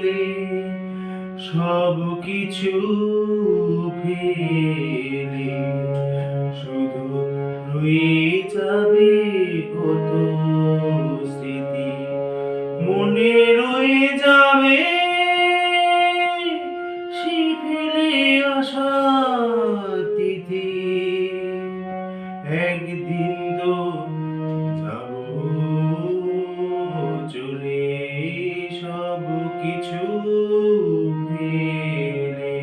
চলে সব কিছু ফেলে শুধু রয়ে যাবে কত স্মৃতি মনে রয়ে যাবে সেই ফেলে আসা তিথি একদিন তো যাব চলে সব কিছু ফেলে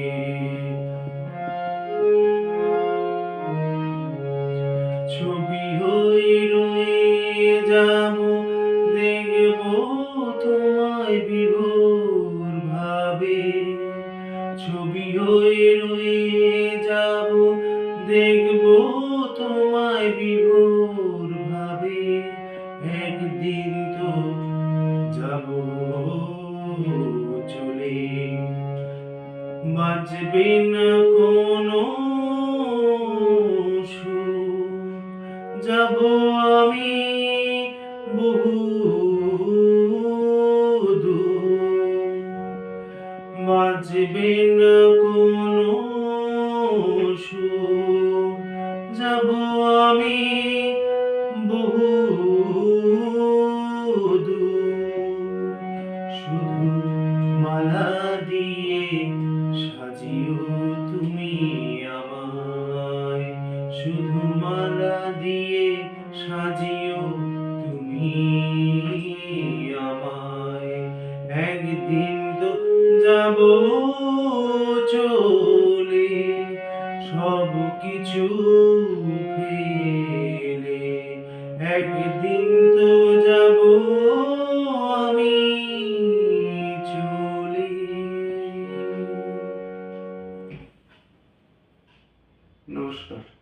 ছবি হয়ে রয়ে যাব দেখব তোমায় বিভোর ভাবে ছবি হয়ে রয়ে যাব দেখব তোমায় বিভোর ভাবে একদিন তো যাব চলে বাজবে না কোনো সুর যাব আমি বহু দূর বাজবে না কোনো সুর যাব আমি বহু দূর শুধু মালা দিয়ে সাজিও তুমি আমায় শুধু মালা দিয়ে সাজিও তুমি আমায় একদিন তো যাব চলে সব কিছু ফেলে একদিন তো যাব আমি চলে। নমস্কার।